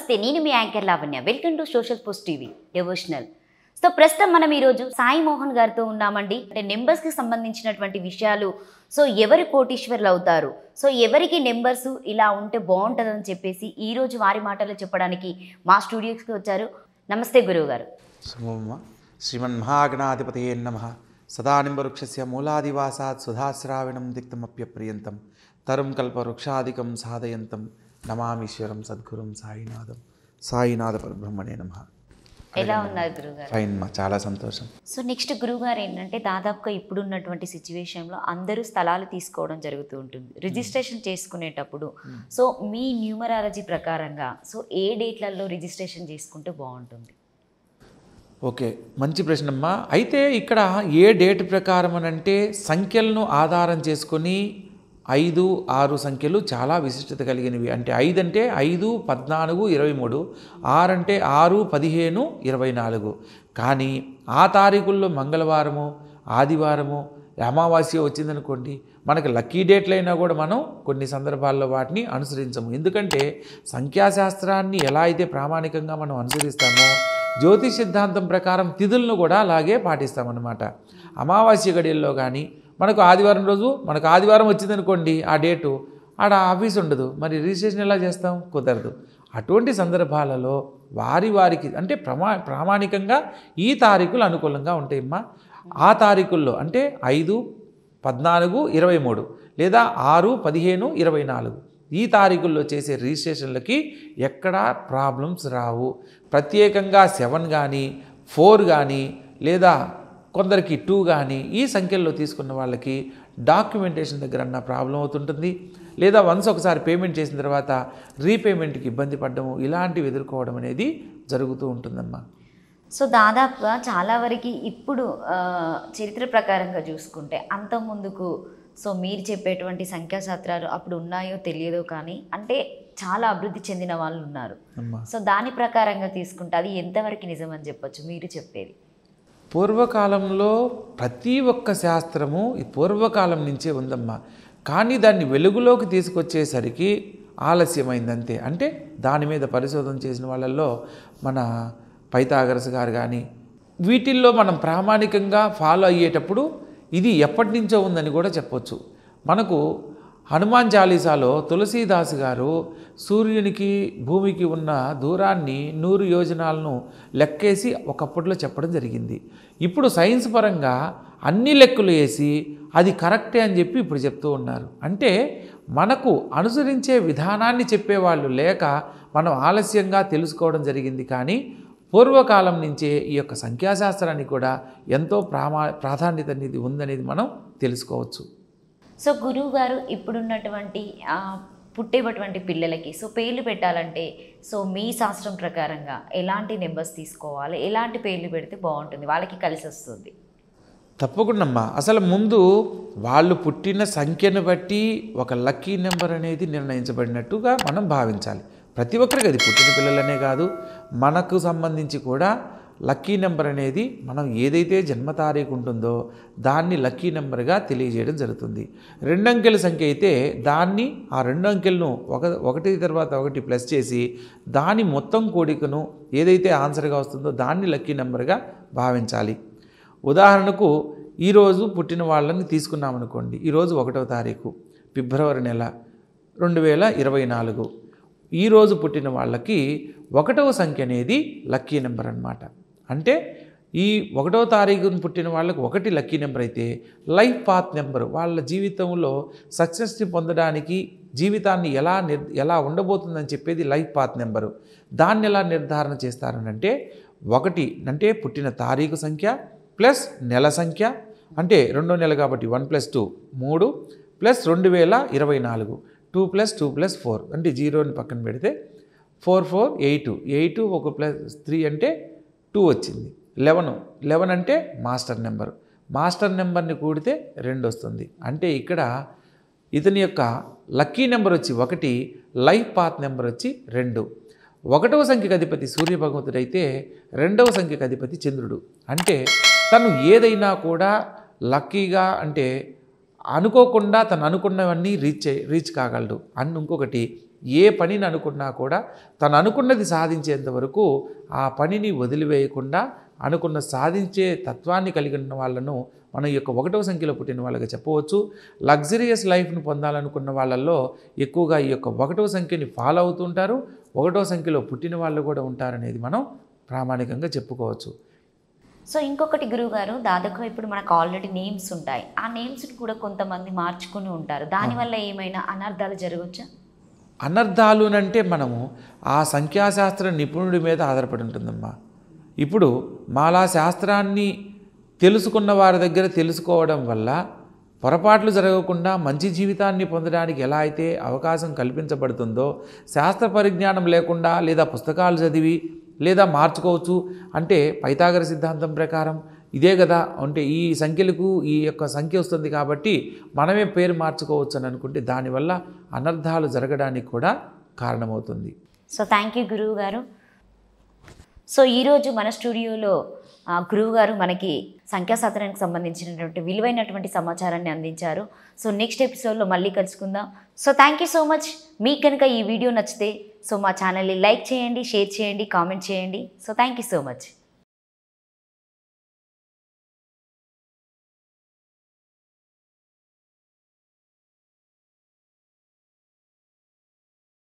నమస్తే, నేను మీ anchor Lavanya. Welcome to social post TV devotional. So ప్రస్తుతం మనం ఈరోజు సాయి మోహన్ గారితో ఉన్నామండి. అంటే నెంబర్స్కి సంబంధించినటువంటి విషయాలు, సో ఎవరు కోటీశ్వర్లు అవుతారు, సో ఎవరికి నెంబర్స్ ఇలా ఉంటే బాగుంటుందని చెప్పేసి ఈరోజు వారి మాటలు చెప్పడానికి మా స్టూడియోస్కి వచ్చారు. నమస్తే గురువు గారు. శ్రీమన్మహాగణాధిపతయే నమః. సదానింబవృక్షస్య మూలాదివాసాత్ సుధాశ్రావిణం దిక్తమప్యప్రియంతం తరుం కల్పవృక్షాదికం సాధయంతం నమామీశ్వరం సద్గురుం సాయినాథం. సాయినాథ పరబ్రహ్మణే నమః. ఎలా ఉన్నారు గురువుగారు? ఫైన్ మా, చాలా సంతోషం. సో నెక్స్ట్ గురువుగారు ఏంటంటే, దాదాపుగా ఇప్పుడున్నటువంటి సిచ్యువేషన్లో అందరూ స్థలాలు తీసుకోవడం జరుగుతూ ఉంటుంది రిజిస్ట్రేషన్ చేసుకునేటప్పుడు. సో మీ న్యూమరాలజీ ప్రకారంగా సో ఏ డేట్లలో రిజిస్ట్రేషన్ చేసుకుంటే బాగుంటుంది? ఓకే, మంచి ప్రశ్నమ్మా. అయితే ఇక్కడ ఏ డేట్ ప్రకారం అని అంటే సంఖ్యలను ఆధారం చేసుకొని 5, 6 సంఖ్యలు చాలా విశిష్టత కలిగినవి. అంటే 5 అంటే 5, 14, 23, 6 అంటే 6, 15, 24. కానీ ఆ తారీఖుల్లో మంగళవారము, ఆదివారము, అమావాస్య వచ్చిందనుకోండి, మనకి లక్కీ డేట్లైనా కూడా మనం కొన్ని సందర్భాల్లో వాటిని అనుసరించము. ఎందుకంటే సంఖ్యాశాస్త్రాన్ని ఎలా అయితే ప్రామాణికంగా మనం అనుసరిస్తామో జ్యోతిష్ సిద్ధాంతం ప్రకారం తిథులను కూడా అలాగే పాటిస్తామన్నమాట. అమావాస్య గడియల్లో కానీ మనకు ఆదివారం రోజు మనకు ఆదివారం వచ్చిందనుకోండి, ఆ డేటు ఆడ ఆఫీస్ ఉండదు, మరి రిజిస్ట్రేషన్ ఎలా చేస్తాం? కుదరదు. అటువంటి సందర్భాలలో వారికి అంటే ప్రామాణికంగా ఈ తారీఖులు అనుకూలంగా ఉంటాయమ్మా. ఆ తారీఖుల్లో అంటే 5, 14, 23 లేదా 6, 15, 24 ఈ తారీఖుల్లో చేసే రిజిస్ట్రేషన్లకి ఎక్కడా ప్రాబ్లమ్స్ రావు. ప్రత్యేకంగా 7 కానీ 4 కానీ లేదా కొందరికి 2 కానీ ఈ సంఖ్యల్లో తీసుకున్న వాళ్ళకి డాక్యుమెంటేషన్ దగ్గర అన్న ప్రాబ్లం అవుతుంటుంది. లేదా వన్స్ ఒకసారి పేమెంట్ చేసిన తర్వాత రీపేమెంట్కి ఇబ్బంది పడడము, ఇలాంటివి ఎదుర్కోవడం అనేది జరుగుతూ ఉంటుందమ్మా. సో దాదాపుగా చాలా వరకు ఇప్పుడు చరిత్ర ప్రకారంగా చూసుకుంటే అంతకుముందుకు సో మీరు చెప్పేటువంటి సంఖ్యాశాస్త్రాలు అప్పుడు ఉన్నాయో తెలియదో కానీ అంటే చాలా అభివృద్ధి చెందిన వాళ్ళు ఉన్నారు. సో దాని ప్రకారంగా తీసుకుంటే అది ఎంతవరకు నిజమని చెప్పొచ్చు మీరు చెప్పేది? పూర్వకాలంలో ప్రతి ఒక్క శాస్త్రము ఈ పూర్వకాలం నుంచే ఉందమ్మా. కానీ దాన్ని వెలుగులోకి తీసుకొచ్చేసరికి ఆలస్యమైందంతే. అంటే దాని మీద పరిశోధన చేసిన వాళ్ళల్లో మన పైథాగరస్ గారు కానీ వీటిల్లో మనం ప్రామాణికంగా ఫాలో అయ్యేటప్పుడు ఇది ఎప్పటి నుంచో ఉందని కూడా చెప్పొచ్చు. మనకు హనుమాన్ చాలీసాలో తులసీదాస్ గారు సూర్యునికి భూమికి ఉన్న దూరాన్ని 100 యోజనాలను లెక్కేసి ఒకప్పట్లో చెప్పడం జరిగింది. ఇప్పుడు సైన్స్ పరంగా అన్ని లెక్కలు వేసి అది కరెక్టే అని చెప్పి ఇప్పుడు చెప్తూ ఉన్నారు. అంటే మనకు అనుసరించే విధానాన్ని చెప్పేవాళ్ళు లేక మనం ఆలస్యంగా తెలుసుకోవడం జరిగింది. కానీ పూర్వకాలం నుంచే ఈ యొక్క సంఖ్యాశాస్త్రానికి కూడా ఎంతో ప్రాధాన్యత అనేది ఉందనేది మనం తెలుసుకోవచ్చు. సో గురువు గారు, ఇప్పుడున్నటువంటి పుట్టేటువంటి పిల్లలకి సో పేర్లు పెట్టాలంటే సో మీ శాస్త్రం ప్రకారంగా ఎలాంటి నెంబర్స్ తీసుకోవాలి, ఎలాంటి పేర్లు పెడితే బాగుంటుంది, వాళ్ళకి కలిసి వస్తుంది? తప్పకుండా. అసలు ముందు వాళ్ళు పుట్టిన సంఖ్యను బట్టి ఒక లక్కీ నెంబర్ అనేది నిర్ణయించబడినట్టుగా మనం భావించాలి. ప్రతి ఒక్కరికి అది పుట్టిన పిల్లలనే కాదు, మనకు సంబంధించి కూడా లక్కీ నెంబర్ అనేది మనం ఏదైతే జన్మ తారీఖు ఉంటుందో దాన్ని లక్కీ నెంబర్గా తెలియజేయడం జరుగుతుంది. 2 అంకెల సంఖ్య అయితే దాన్ని ఆ 2 అంకెలను ఒకటి తర్వాత ఒకటి ప్లస్ చేసి దాని మొత్తం కూడికను ఏదైతే ఆన్సర్గా వస్తుందో దాన్ని లక్కీ నెంబర్గా భావించాలి. ఉదాహరణకు ఈరోజు పుట్టిన వాళ్ళని తీసుకున్నామనుకోండి. ఈరోజు 1వ తారీఖు ఫిబ్రవరి నెల 2024. ఈరోజు పుట్టిన వాళ్ళకి 1వ సంఖ్య అనేది లక్కీ నెంబర్ అన్నమాట. అంటే ఈ 1వ తారీఖున పుట్టిన వాళ్ళకి 1 లక్కీ నెంబర్ అయితే లైఫ్ పాత్ నెంబర్, వాళ్ళ జీవితంలో సక్సెస్ని పొందడానికి జీవితాన్ని ఎలా ఉండబోతుందని చెప్పేది లైఫ్ పాత్ నెంబరు. దాన్ని ఎలా నిర్ధారణ చేస్తారనంటే 1 అంటే పుట్టిన తారీఖు సంఖ్య ప్లస్ నెల సంఖ్య, అంటే 2వ నెల కాబట్టి 1 + 2 3 ప్లస్ 2024 2 + 2 + 4 అంటే 0ని పక్కన పెడితే 4 4 8 8 1 + 3 అంటే 2 వచ్చింది. 11 అంటే మాస్టర్ నెంబర్, మాస్టర్ నెంబర్ని కూడితే 2 వస్తుంది. అంటే ఇక్కడ ఇతని యొక్క లక్కీ నెంబర్ వచ్చి 1, లైఫ్ పాత్ నెంబర్ వచ్చి 2. 1వ సంఖ్యకు అధిపతి సూర్య భగవంతుడైతే 2వ సంఖ్యకు అధిపతి చంద్రుడు. అంటే తను ఏదైనా కూడా లక్కీగా అంటే అనుకోకుండా తను అనుకున్నవన్నీ రీచ్ కాగలడు. అండ్ ఇంకొకటి ఏ పనిని అనుకున్నా కూడా తను అనుకున్నది సాధించేంత వరకు ఆ పనిని వదిలివేయకుండా అనుకున్న సాధించే తత్వాన్ని కలిగి ఉన్న వాళ్ళను మనం ఈ యొక్క 1వ సంఖ్యలో పుట్టిన వాళ్ళగా చెప్పవచ్చు. లగ్జరియస్ లైఫ్ను పొందాలనుకున్న వాళ్ళల్లో ఎక్కువగా ఈ యొక్క 1వ సంఖ్యని ఫాలో అవుతుంటారు. 1వ సంఖ్యలో పుట్టిన వాళ్ళు కూడా ఉంటారనేది మనం ప్రామాణికంగా చెప్పుకోవచ్చు. సో ఇంకొకటి గురువుగారు, దాదాపు ఇప్పుడు మనకు ఆల్రెడీ నేమ్స్ ఉంటాయి. ఆ నేమ్స్ని కూడా కొంతమంది మార్చుకుని ఉంటారు. దానివల్ల ఏమైనా అనర్థాలు జరగవచ్చా? అనర్థాలు అంటే మనము ఆ సంఖ్యాశాస్త్ర నిపుణుడి మీద ఆధారపడి ఉంటుందమ్మా. ఇప్పుడు మాలా శాస్త్రాన్ని తెలుసుకున్న వారి దగ్గర తెలుసుకోవడం వల్ల పొరపాట్లు జరగకుండా మంచి జీవితాన్ని పొందడానికి ఎలా అయితే అవకాశం కల్పించబడుతుందో, శాస్త్ర పరిజ్ఞానం లేకుండా లేదా పుస్తకాలు చదివి లేదా మార్చుకోవచ్చు. అంటే పైథాగర సిద్ధాంతం ప్రకారం ఇదే కదా, అంటే ఈ సంఖ్యలకు ఈ యొక్క సంఖ్య వస్తుంది కాబట్టి మనమే పేరు మార్చుకోవచ్చు అని అనుకుంటే దానివల్ల అనర్థాలు జరగడానికి కూడా కారణమవుతుంది. సో థ్యాంక్ యూ గురువు గారు. సో ఈరోజు మన స్టూడియోలో గురువు గారు మనకి సంఖ్యాశాస్త్రానికి సంబంధించినటువంటి విలువైనటువంటి సమాచారాన్ని అందించారు. సో నెక్స్ట్ ఎపిసోడ్లో మళ్ళీ కలుసుకుందాం. So thank you so much. మీకు కనుక ఈ వీడియో నచ్చితే సో మా ఛానల్ని లైక్ చేయండి, షేర్ చేయండి, కామెంట్ చేయండి. So thank you so much.